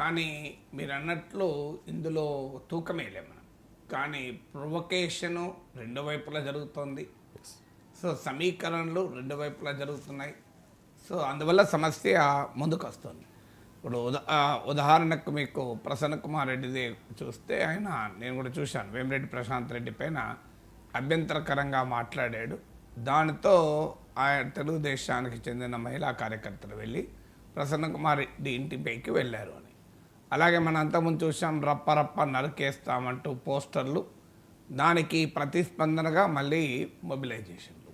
కానీ మీరన్నట్లు ఇందులో తూకమేయలేం మనం. కానీ ప్రొవొకేషను రెండు వైపులా జరుగుతోంది. సో సమీకరణలు రెండు వైపులా జరుగుతున్నాయి. సో అందువల్ల సమస్య ముందుకు వస్తుంది. ఇప్పుడు ఉదాహరణకు మీకు ప్రసన్న కుమార్ రెడ్డిది చూస్తే నేను కూడా చూశాను, వేమిరెడ్డి ప్రశాంత్ రెడ్డి పైన అభ్యంతరకరంగా మాట్లాడాడు. దానితో ఆయన తెలుగుదేశానికి చెందిన మహిళా కార్యకర్తలు వెళ్ళి ప్రసన్న కుమార్ రెడ్డి ఇంటిపైకి వెళ్ళారు అని. అలాగే మనం అంతకుముందు చూసాం, రప్ప రప్ప నరికేస్తామంటూ పోస్టర్లు, దానికి ప్రతిస్పందనగా మళ్ళీ మొబిలైజేషన్లు.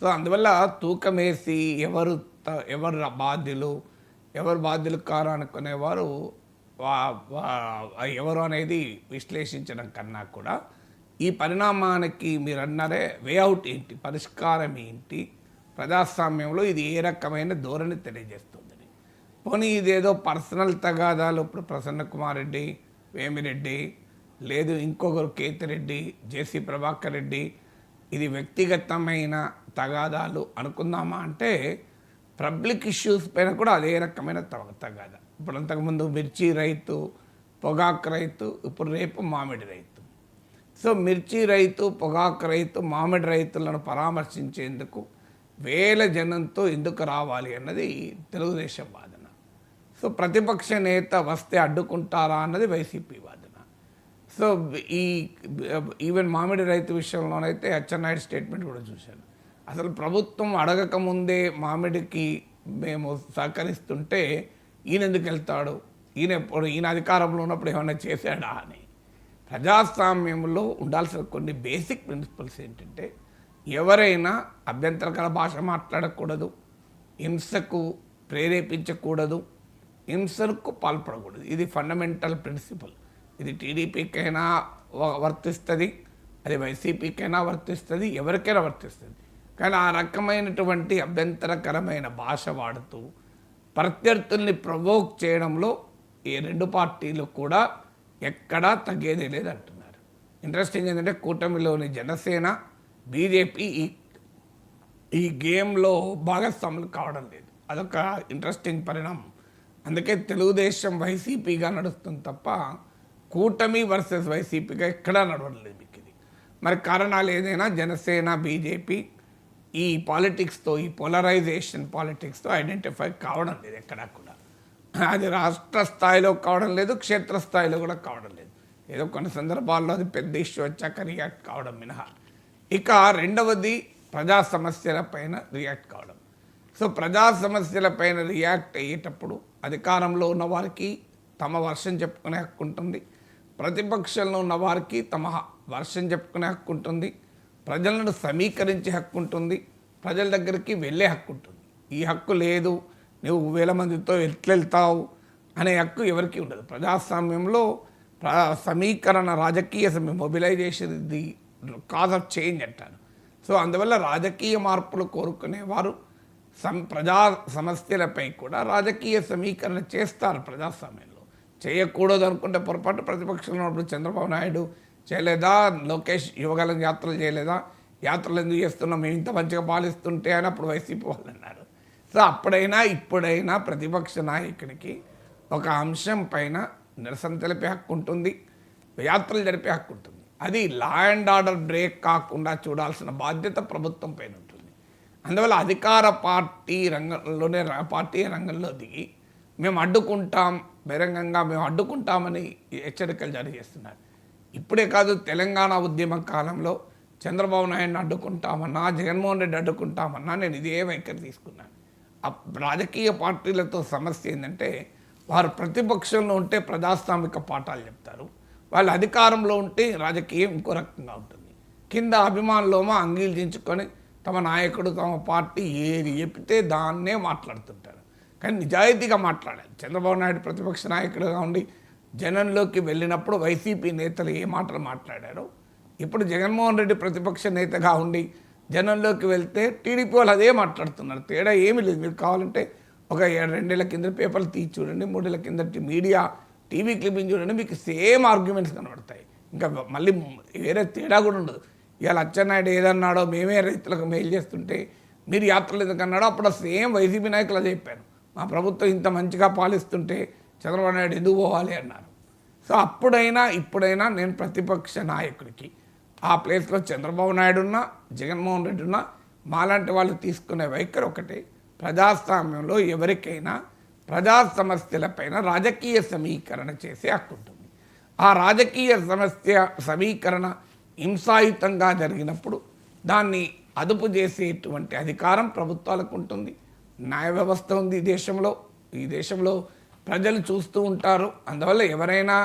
సో అందువల్ల తూకమేసి ఎవరు బాధ్యులు కారు అనుకునేవారు ఎవరు అనేది విశ్లేషించడం కన్నా కూడా ఈ పరిణామానికి మీరు అన్నారే వేఅవుట్ ఏంటి, పరిష్కారం ఏంటి, ప్రజాస్వామ్యంలో ఇది ఏ రకమైన ధోరణి తెలియజేస్తుంది. పోనీ ఇదేదో పర్సనల్ తగాదాలు, ఇప్పుడు ప్రసన్న కుమార్ రెడ్డి, వేమిరెడ్డి, లేదు ఇంకొకరు కేతిరెడ్డి, జేసీ ప్రభాకర్ రెడ్డి, ఇది వ్యక్తిగతమైన తగాదాలు అనుకుందామా అంటే పబ్లిక్ ఇష్యూస్ పైన కూడా అదే రకమైన తగాదా. ఇప్పుడు అంతకుముందు మిర్చి రైతు, పొగాకు రైతు, ఇప్పుడు రేపు మామిడి రైతు. సో మిర్చి రైతు, పొగాకు రైతు, మామిడి రైతులను పరామర్శించేందుకు వేల జనంతో ఎందుకు రావాలి అన్నది తెలుగుదేశం వాదన. సో ప్రతిపక్ష నేత వస్తే అడ్డుకుంటారా అన్నది వైసీపీ వాదన. సో ఈవెన్ మామిడి రైతు విషయంలోనైతే అచ్చెన్నాయుడు స్టేట్మెంట్ కూడా చూశాను. అసలు ప్రభుత్వం అడగకముందే మామిడికి మేము సహకరిస్తుంటే ఈయన ఎందుకు వెళ్తాడు, ఈయన అధికారంలో ఉన్నప్పుడు ఏమైనా చేశాడా అని. ప్రజాస్వామ్యంలో ఉండాల్సిన కొన్ని బేసిక్ ప్రిన్సిపల్స్ ఏంటంటే, ఎవరైనా అభ్యంతరకర భాష మాట్లాడకూడదు, హింసకు ప్రేరేపించకూడదు, హింసకు పాల్పడకూడదు. ఇది ఫండమెంటల్ ప్రిన్సిపల్. ఇది టీడీపీకైనా వర్తిస్తుంది, అది వైసీపీకైనా వర్తిస్తుంది, ఎవరికైనా వర్తిస్తుంది. కానీ ఆ రకమైనటువంటి అభ్యంతరకరమైన భాష వాడుతూ ప్రత్యర్థుల్ని ప్రొవోక్ చేయడంలో ఈ రెండు పార్టీలు కూడా ఎక్కడా తగ్గేదే లేదు అంటున్నారు. ఇంట్రెస్టింగ్ ఏంటంటే కూటమిలోని జనసేన, బీజేపీ ఈ గేమ్లో భాగస్వాములు కావడం లేదు. అదొక ఇంట్రెస్టింగ్ పరిణామం. అందుకే తెలుగుదేశం వైసీపీగా నడుస్తుంది తప్ప కూటమి వర్సెస్ వైసీపీగా ఎక్కడా నడవలేదు మీకు ఇది. మరి కారణాలు ఏదైనా జనసేన, బీజేపీ ఈ పాలిటిక్స్తో, ఈ పోలరైజేషన్ పాలిటిక్స్తో ఐడెంటిఫై కావడం లేదు ఎక్కడా కూడా. అది రాష్ట్ర స్థాయిలో కావడం లేదు, క్షేత్రస్థాయిలో కూడా కావడం లేదు. ఏదో కొన్ని సందర్భాల్లో అది పెద్ద ఇష్యూ వచ్చాక రియాక్ట్ కావడం మినహా. ఇక రెండవది ప్రజా సమస్యలపైన రియాక్ట్ కావడం. సో ప్రజా సమస్యలపైన రియాక్ట్ అయ్యేటప్పుడు అధికారంలో ఉన్న వారికి తమ వర్షం చెప్పుకునే హక్కు ఉంటుంది, ప్రతిపక్షంలో ఉన్న వారికి తమ వర్షం చెప్పుకునే హక్కు ఉంటుంది, ప్రజలను సమీకరించే హక్కు ఉంటుంది, ప్రజల దగ్గరికి వెళ్ళే హక్కు ఉంటుంది. ఈ హక్కు లేదు, నువ్వు వేల మందితో ఎట్లెళ్తావు అనే హక్కు ఎవరికి ఉండదు. ప్రజాస్వామ్యంలో సమీకరణ, రాజకీయ mobilisation the cause of change అంటారు. సో అందువల్ల రాజకీయ మార్పులు కోరుకునేవారు ప్రజా సమస్యలపై కూడా రాజకీయ సమీకరణ చేస్తారు. ప్రజాస్వామ్యంలో చేయకూడదు అనుకుంటే పొరపాటు. ప్రతిపక్షంలో ఉన్నప్పుడు చంద్రబాబు నాయుడు చేయలేదా, లోకేష్ యువగలం యాత్రలు చేయలేదా, యాత్రలు ఎందుకు చేస్తున్నాం, మేము ఇంత మంచిగా పాలిస్తుంటే అని అప్పుడు వైసీపీ వాళ్ళు అన్నారు. సో అప్పుడైనా ఇప్పుడైనా ప్రతిపక్ష నాయకునికి ఒక అంశం పైన నిరసన తెలిపే హక్కు ఉంటుంది, యాత్రలు జరిపే హక్కు ఉంటుంది. అది లా అండ్ ఆర్డర్ బ్రేక్ కాకుండా చూడాల్సిన బాధ్యత ప్రభుత్వం పైన ఉంటుంది. అందువల్ల అధికార పార్టీ రంగంలో దిగి మేము అడ్డుకుంటాం, బహిరంగంగా మేము అడ్డుకుంటామని హెచ్చరికలు జారీ చేస్తున్నారు. ఇప్పుడే కాదు, తెలంగాణ ఉద్యమ కాలంలో చంద్రబాబు నాయుడిని అడ్డుకుంటామన్నా, జగన్మోహన్ రెడ్డి అడ్డుకుంటామన్నా నేను ఇదే వైఖరి తీసుకున్నాను. రాజకీయ పార్టీలతో సమస్య ఏంటంటే వారు ప్రతిపక్షంలో ఉంటే ప్రజాస్వామిక పాఠాలు చెప్తారు, వాళ్ళు అధికారంలో ఉంటే రాజకీయం ఇంకో రకంగా ఉంటుంది. కింద అభిమానులోమో అంగీకరించుకొని తమ నాయకుడు, తమ పార్టీ ఏది చెప్తే దాన్నే మాట్లాడుతుంటారు. కానీ నిజాయితీగా మాట్లాడాలి. చంద్రబాబు నాయుడు ప్రతిపక్ష నాయకుడుగా ఉండి జనంలోకి వెళ్ళినప్పుడు వైసీపీ నేతలు ఏ మాటలు మాట్లాడారో, ఇప్పుడు జగన్మోహన్ రెడ్డి ప్రతిపక్ష నేతగా ఉండి జనంలోకి వెళ్తే టీడీపీ వాళ్ళు అదే మాట్లాడుతున్నారు. తేడా ఏమీ లేదు. మీరు కావాలంటే ఒక 2 కింద పేపర్లు తీసి చూడండి, 3 కింద మీడియా టీవీ క్లిప్పింగ్ చూడండి, మీకు సేమ్ ఆర్గ్యుమెంట్స్ కనబడతాయి. ఇంకా మళ్ళీ వేరే తేడా కూడా ఉండదు. ఇవాళ అచ్చెన్నాయుడు ఏదన్నాడో మేమే రైతులకు మెయిల్ చేస్తుంటే మీరు యాత్రలు ఎందుకన్నాడో అప్పుడు సేమ్ వైసీపీ నాయకులు అదే చెప్పారు. మా ప్రభుత్వం ఇంత మంచిగా పాలిస్తుంటే చంద్రబాబు నాయుడు ఎందుకు పోవాలి అన్నారు. సో అప్పుడైనా ఇప్పుడైనా నేను ప్రతిపక్ష నాయకుడికి ఆ ప్లేస్లో చంద్రబాబు నాయుడు ఉన్నా, జగన్మోహన్ రెడ్డి ఉన్నా, మాలాంటి వాళ్ళు తీసుకునే వైఖరి ఒకటే. ప్రజాస్వామ్యంలో ఎవరికైనా ప్రజా సమస్యలపైన రాజకీయ సమీకరణ చేసే హక్కు ఉంటుంది. ఆ రాజకీయ సమస్య సమీకరణ హింసాయుతంగా జరిగినప్పుడు దాన్ని అదుపు చేసేటువంటి అధికారం ప్రభుత్వాలకు ఉంటుంది. న్యాయ వ్యవస్థ ఉంది ఈ దేశంలో ప్రజలు చూస్తూ ఉంటారు. అందువల్ల ఎవరైనా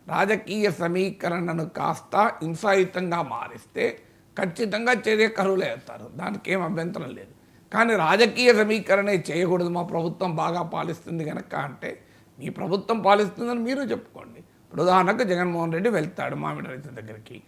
రాజకీయ సమీకరణను కాస్త హింసాయుతంగా మారిస్తే ఖచ్చితంగా చర్యకరువులు అవుతారు. దానికి ఏం అభ్యంతరం లేదు. కానీ రాజకీయ సమీకరణే చేయకూడదు, మా ప్రభుత్వం బాగా పాలిస్తుంది కనుక అంటే మీ ప్రభుత్వం పాలిస్తుందని మీరు చెప్పుకోండి. ఇప్పుడు ఉదాహరణకు జగన్మోహన్ రెడ్డి వెళ్తాడు మామిడి రైతు దగ్గరికి,